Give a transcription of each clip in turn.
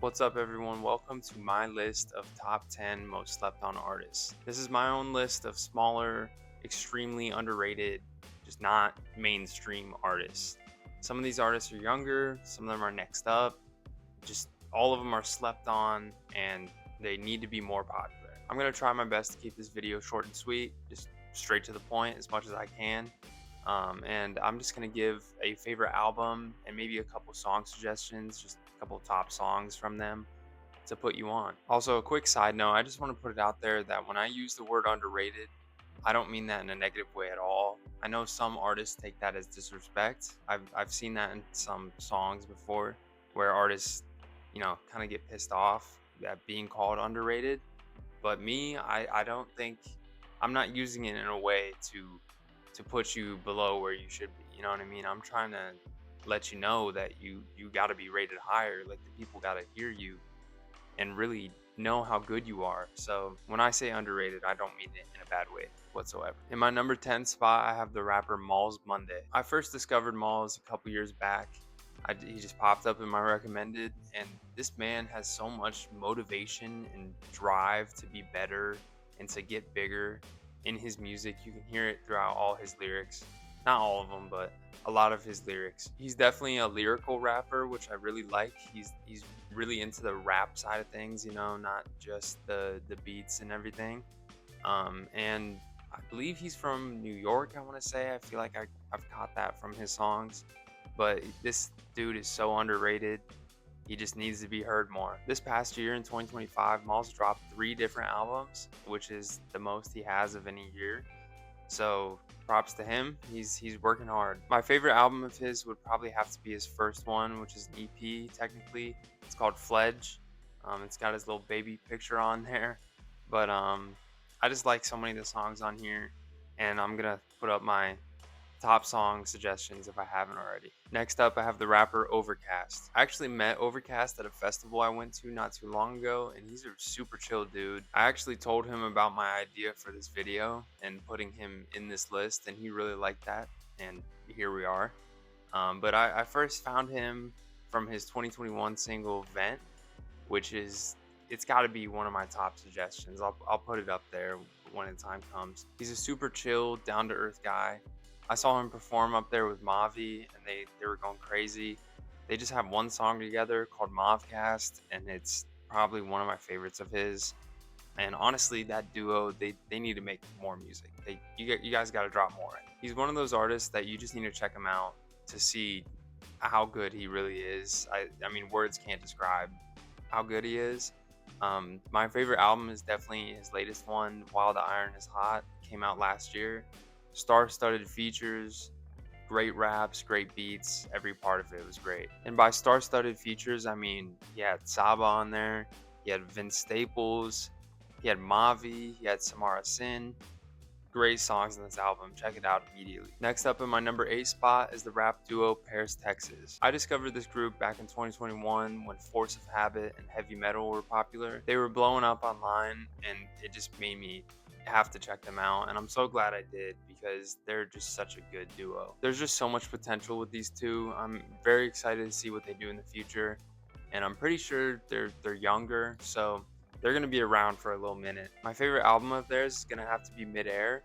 What's up, everyone? Welcome to my list of top 10 most slept on artists. This is my own list of smaller, extremely underrated, just not mainstream artists. Some of these artists are younger, some of them are next up, just all of them are slept on, and they need to be more popular. I'm going to try my best to keep this video short and sweet, just straight to the point as much as I can. And I'm just going to give a favorite album and maybe a couple song suggestions, just a couple top songs from them to put you on. Also, a quick side note, I just want to put it out there that when I use the word underrated, I don't mean that in a negative way at all. I know some artists take that as disrespect. I've seen that in some songs before where artists, kind of get pissed off at being called underrated. But me, I don't think I'm not using it in a way to put you below where you should be. You know what I mean? I'm trying to let you know that you got to be rated higher. Like the people got to hear you and really know how good you are. So when I say underrated, I don't mean it in a bad way whatsoever. In my number 10 spot, I have the rapper Malls Monday. I first discovered Malls a couple years back. He just popped up in my recommended, and this man has so much motivation and drive to be better and to get bigger in his music. You can hear it throughout all his lyrics. Not all of them, but a lot of his lyrics. He's definitely a lyrical rapper, which I really like. He's really into the rap side of things, not just the beats and everything. And I believe he's from New York, I want to say. I feel like I've caught that from his songs. But this dude is so underrated. He just needs to be heard more. This past year in 2025, Malls dropped 3 different albums, which is the most he has of any year. So props to him. He's working hard. My favorite album of his would probably have to be his first one, which is an EP technically. It's called Fledge. It's got his little baby picture on there. But I just like so many of the songs on here, and I'm gonna put up my top song suggestions if I haven't already. Next up, I have the rapper Overcast. I actually met Overcast at a festival I went to not too long ago, and he's a super chill dude. I actually told him about my idea for this video and putting him in this list, and he really liked that, and here we are. But I first found him from his 2021 single Vent, which is it's got to be one of my top suggestions. I'll put it up there when the time comes. He's a super chill, down to earth guy. I saw him perform up there with Mavi, and they were going crazy. They just have one song together called Mavcast, and it's probably one of my favorites of his. And honestly, that duo, they need to make more music. You guys got to drop more. He's one of those artists that you just need to check him out to see how good he really is. I mean, words can't describe how good he is. My favorite album is definitely his latest one, While the Iron is Hot. Came out last year. Star-studded features, great raps, great beats. Every part of it was great. And by star-studded features, I mean he had Saba on there, he had Vince Staples, he had Mavi, he had Samara Sin. Great songs in this album. Check it out immediately. Next up in my number 8 spot is the rap duo Paris, Texas. I discovered this group back in 2021 when Force of Habit and heavy metal were popular. They were blowing up online, and it just made me have to check them out, and I'm so glad I did because they're just such a good duo. There's just so much potential with these two. I'm very excited to see what they do in the future, and I'm pretty sure they're younger, so they're going to be around for a little minute. My favorite album of theirs is going to have to be Midair,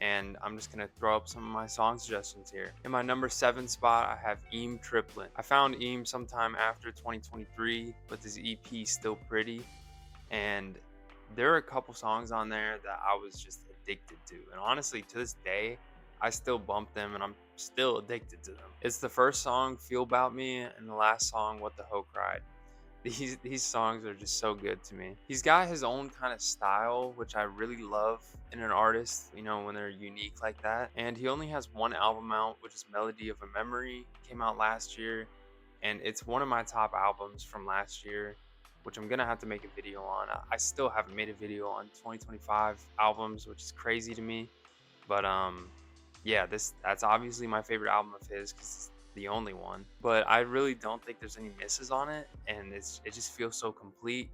and I'm just going to throw up some of my song suggestions here. In my number 7 spot, I have Eam Triplin. I found Eam sometime after 2023 with his EP Still Pretty, and there are a couple songs on there that I was just addicted to. And honestly, to this day, I still bump them and I'm still addicted to them. It's the first song, Feel About Me, and the last song, What the Ho Cried. These songs are just so good to me. He's got his own kind of style, which I really love in an artist, when they're unique like that. And he only has one album out, which is Melody of a Memory. Came out last year, and it's one of my top albums from last year, which I'm gonna have to make a video on. I still haven't made a video on 2025 albums, which is crazy to me. But yeah, that's obviously my favorite album of his because it's the only one. But I really don't think there's any misses on it, and it just feels so complete.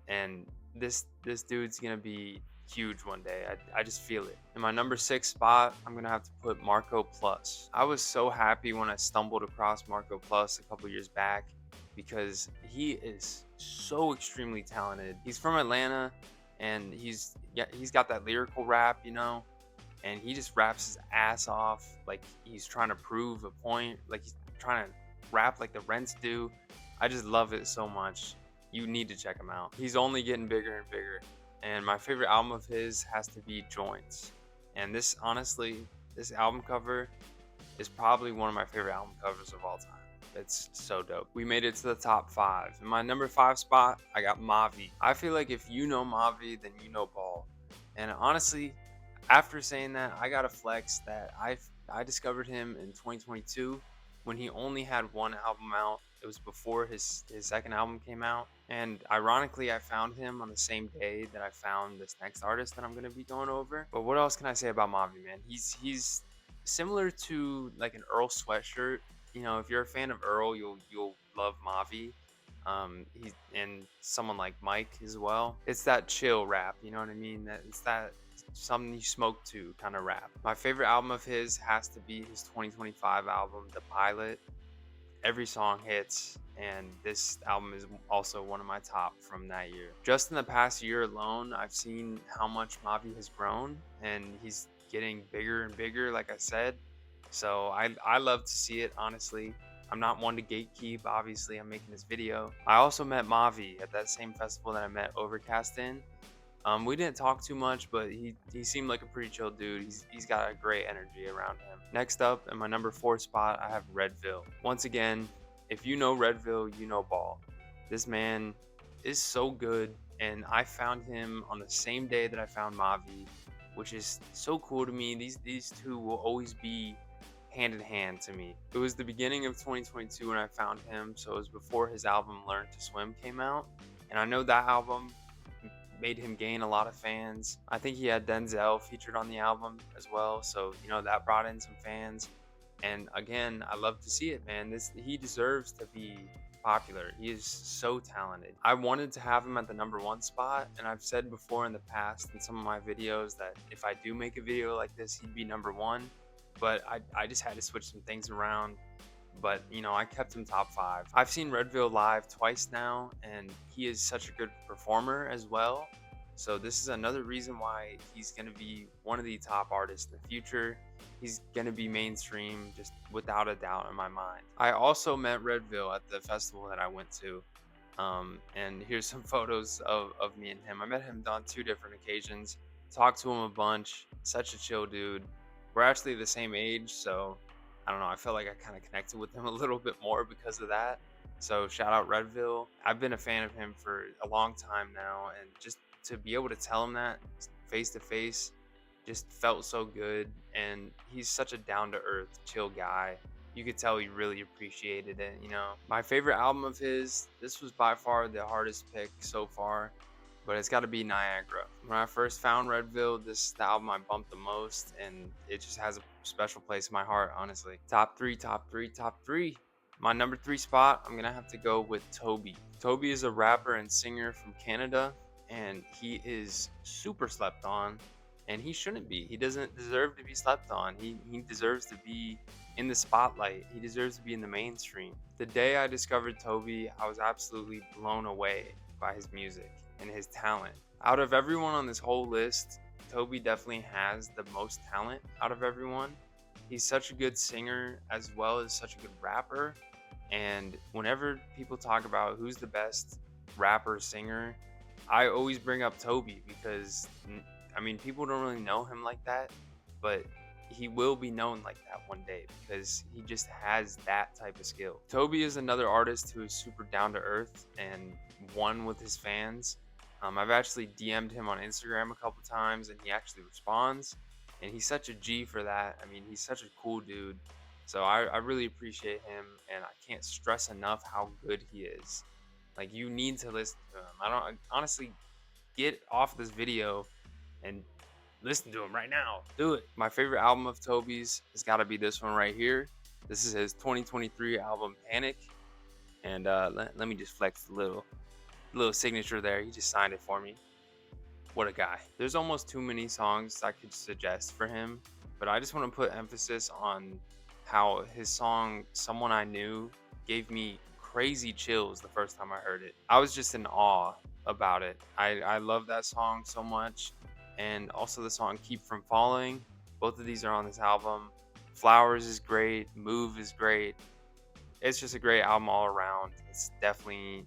And this dude's gonna be huge one day. I just feel it. In my number 6 spot, I'm gonna have to put Marco Plus. I was so happy when I stumbled across Marco Plus a couple years back because he is so extremely talented. He's from Atlanta, and he's got that lyrical rap, and he just raps his ass off like he's trying to prove a point, like he's trying to rap like the Rents do. I just love it so much. You need to check him out. He's only getting bigger and bigger. And my favorite album of his has to be Joints. And this, honestly, this album cover is probably one of my favorite album covers of all time. It's so dope. We made it to the top 5. In my number 5 spot, I got Mavi. I feel like if you know Mavi, then you know Ball. And honestly, after saying that, I gotta flex that I discovered him in 2022 when he only had one album out. It was before his second album came out. And ironically, I found him on the same day that I found this next artist that I'm gonna be going over. But what else can I say about Mavi, man? He's similar to like an Earl Sweatshirt. If you're a fan of Earl, you'll love Mavi. He and someone like Mike as well. It's that chill rap, you know what I mean? It's that something you smoke to kind of rap. My favorite album of his has to be his 2025 album, The Pilot. Every song hits, and this album is also one of my top from that year. Just in the past year alone, I've seen how much Mavi has grown, and he's getting bigger and bigger, like I said. So I love to see it, honestly. I'm not one to gatekeep. Obviously, I'm making this video. I also met Mavi at that same festival that I met Overcast in. We didn't talk too much, but he seemed like a pretty chill dude. He's got a great energy around him. Next up, in my number 4 spot, I have Redville. Once again, if you know Redville, you know Ball. This man is so good, and I found him on the same day that I found Mavi, which is so cool to me. These two will always be hand in hand to me. It was the beginning of 2022 when I found him, so it was before his album Learn to Swim came out, and I know that album made him gain a lot of fans. I think he had Denzel featured on the album as well, so that brought in some fans. And again, I love to see it, man. He deserves to be popular. He is so talented. I wanted to have him at the number 1 spot, and I've said before in the past in some of my videos that if I do make a video like this, he'd be number 1. But I just had to switch some things around. But I kept him top 5. I've seen Redville live twice now, and he is such a good performer as well. So this is another reason why he's going to be one of the top artists in the future. He's going to be mainstream, just without a doubt in my mind. I also met Redville at the festival that I went to. And here's some photos of me and him. I met him on 2 different occasions. Talked to him a bunch. Such a chill dude. We're actually the same age, so I don't know, I felt like I kind of connected with him a little bit more because of that. So shout out Redville. I've been a fan of him for a long time now, and just to be able to tell him that face to face just felt so good. And he's such a down-to-earth, chill guy. You could tell he really appreciated it, My favorite album of his, this was by far the hardest pick so far, but it's got to be Niagara. When I first found Redville, this is the album I bumped the most, and it just has a special place in my heart, honestly. Top 3, top 3, top 3. My number 3 spot, I'm gonna have to go with Toby. Toby is a rapper and singer from Canada, and he is super slept on, and he shouldn't be. He doesn't deserve to be slept on. He deserves to be in the spotlight. He deserves to be in the mainstream. The day I discovered Toby, I was absolutely blown away by his music and his talent. Out of everyone on this whole list, Toby definitely has the most talent out of everyone. He's such a good singer as well as such a good rapper. And whenever people talk about who's the best rapper singer, I always bring up Toby because, people don't really know him like that, but he will be known like that one day because he just has that type of skill. Toby is another artist who is super down to earth and one with his fans. I've actually DM'd him on Instagram a couple times, and he actually responds, and he's such a G for that. He's such a cool dude. So I really appreciate him, and I can't stress enough how good he is. Like, you need to listen to him. I don't honestly get off this video and listen to him right now. Do it. My favorite album of Toby's has got to be this one right here. This is his 2023 album, Panic. And let me just flex a little signature there. He just signed it for me. What a guy. There's almost too many songs I could suggest for him, but I just want to put emphasis on how his song Someone I Knew gave me crazy chills the first time I heard it. I was just in awe about it. I love that song so much. And also the song Keep From Falling. Both of these are on this album. Flowers is great. Move is great. It's just a great album all around. It's definitely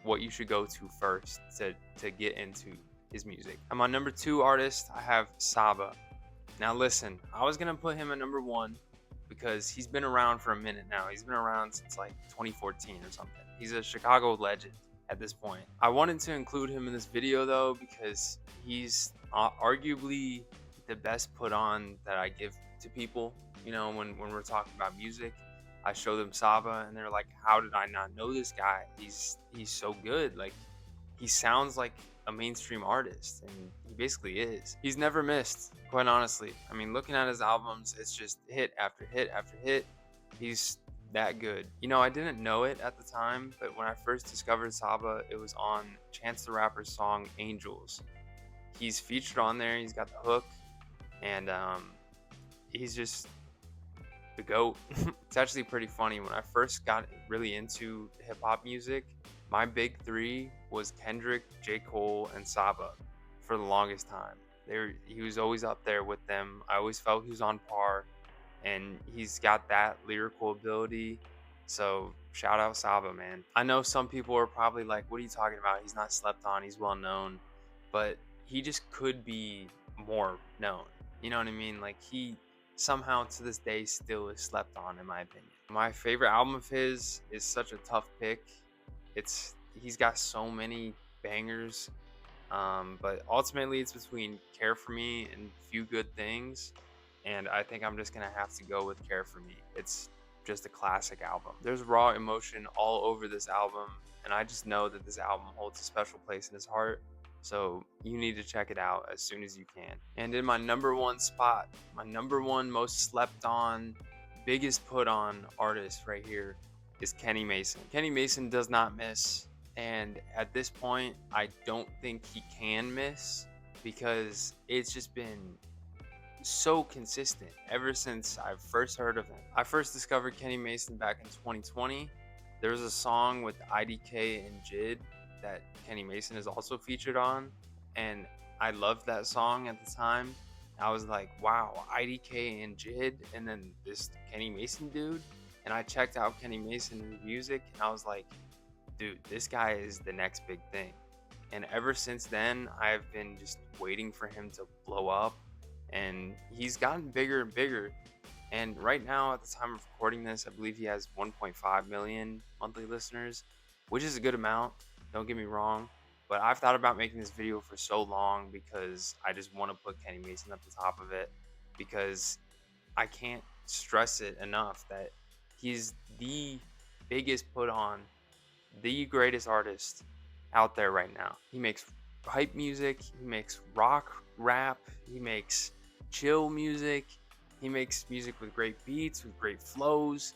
what you should go to first to get into his music. And my number 2 artist, I have Saba. Now listen, I was gonna put him at number 1 because he's been around for a minute now. He's been around since like 2014 or something. He's a Chicago legend at this point. I wanted to include him in this video though because he's arguably the best put on that I give to people. You know, when we're talking about music, I show them Saba and they're like, how did I not know this guy? He's so good. Like, he sounds like a mainstream artist, and he basically is. He's never missed, quite honestly. I mean, looking at his albums, it's just hit after hit after hit. He's that good. You know, I didn't know it at the time, but when I first discovered Saba, it was on Chance the Rapper's song Angels. He's featured on there. He's got the hook, and he's just the GOAT. It's actually pretty funny. When I first got really into hip-hop music, my big 3 was Kendrick, J. Cole, and Saba for the longest time. He was always up there with them. I always felt he was on par, and he's got that lyrical ability. So shout out Saba, man. I know some people are probably like, what are you talking about? He's not slept on. He's well known. But he just could be more known. You know what I mean? Like, he somehow to this day still is slept on, in my opinion. My favorite album of his is such a tough pick. He's got so many bangers, but ultimately it's between Care For Me and Few Good Things, and I think I'm just gonna have to go with Care For Me. It's just a classic album. There's raw emotion all over this album, and I just know that this album holds a special place in his heart, so you need to check it out as soon as you can. And in my number 1 spot, my number 1 most slept on, biggest put on artist right here is Kenny Mason. Kenny Mason does not miss, and at this point I don't think he can miss because it's just been so consistent ever since I first heard of him. I first discovered Kenny Mason back in 2020. There was a song with IDK and Jid that Kenny Mason is also featured on, and I loved that song at the time. I was like, wow, IDK and Jid, and then this Kenny Mason dude. And I checked out Kenny Mason and his music, and I was like, dude, this guy is the next big thing. And ever since then, I've been just waiting for him to blow up, and he's gotten bigger and bigger. And right now, at the time of recording this, I believe he has 1.5 million monthly listeners, which is a good amount, don't get me wrong. But I've thought about making this video for so long because I just want to put Kenny Mason at the top of it, because I can't stress it enough that he's the biggest put on, the greatest artist out there right now. He makes hype music, he makes rock, rap, he makes chill music, he makes music with great beats, with great flows,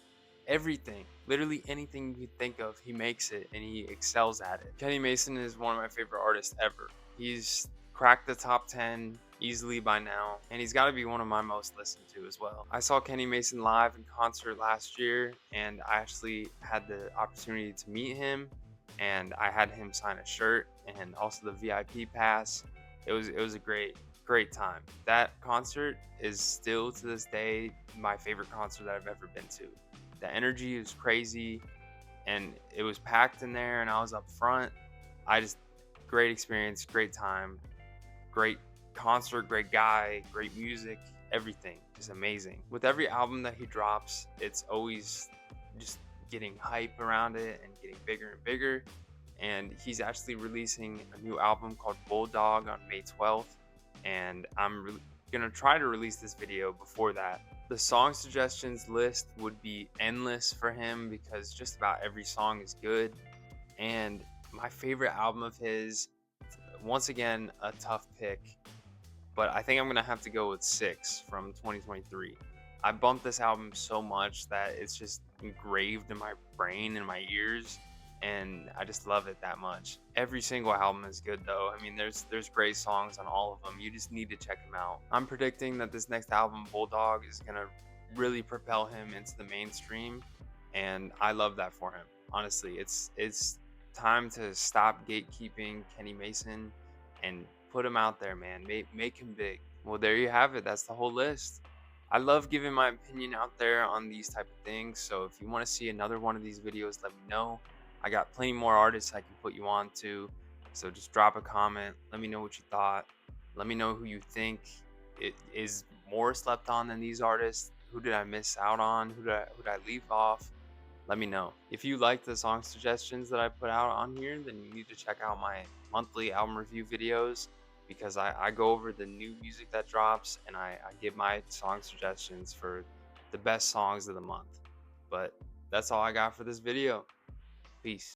everything. Literally anything you think of, he makes it, and he excels at it. Kenny Mason is one of my favorite artists ever. He's cracked the top 10 easily by now, and he's got to be one of my most listened to as well. I saw Kenny Mason live in concert last year, and I actually had the opportunity to meet him, and I had him sign a shirt and also the VIP pass. It was a great time. That concert is still to this day my favorite concert that I've ever been to. The energy was crazy, and it was packed in there, and I was up front. Great experience, great time, great concert, great guy, great music, everything is amazing. With every album that he drops, it's always just getting hype around it and getting bigger and bigger. And he's actually releasing a new album called BULLDAWG on May 12th, and I'm gonna try to release this video before that. The song suggestions list would be endless for him because just about every song is good. And my favorite album of his, once again, a tough pick, but I think I'm gonna have to go with 6 from 2023. I bumped this album so much that it's just engraved in my brain and my ears, and I just love it that much. Every single album is good though. I mean, there's great songs on all of them. You just need to check them out. I'm predicting that this next album, BULLDAWG, is gonna really propel him into the mainstream, and I love that for him. Honestly, it's time to stop gatekeeping Kenny Mason and put him out there, man. Make him big. Well, there you have it. That's the whole list. I love giving my opinion out there on these type of things. So if you want to see another one of these videos, let me know. I got plenty more artists I can put you on to. So just drop a comment. Let me know what you thought. Let me know who you think it is more slept on than these artists. Who did I miss out on? Who did I leave off? Let me know. If you like the song suggestions that I put out on here, then you need to check out my monthly album review videos because I go over the new music that drops and I give my song suggestions for the best songs of the month. But that's all I got for this video. Peace.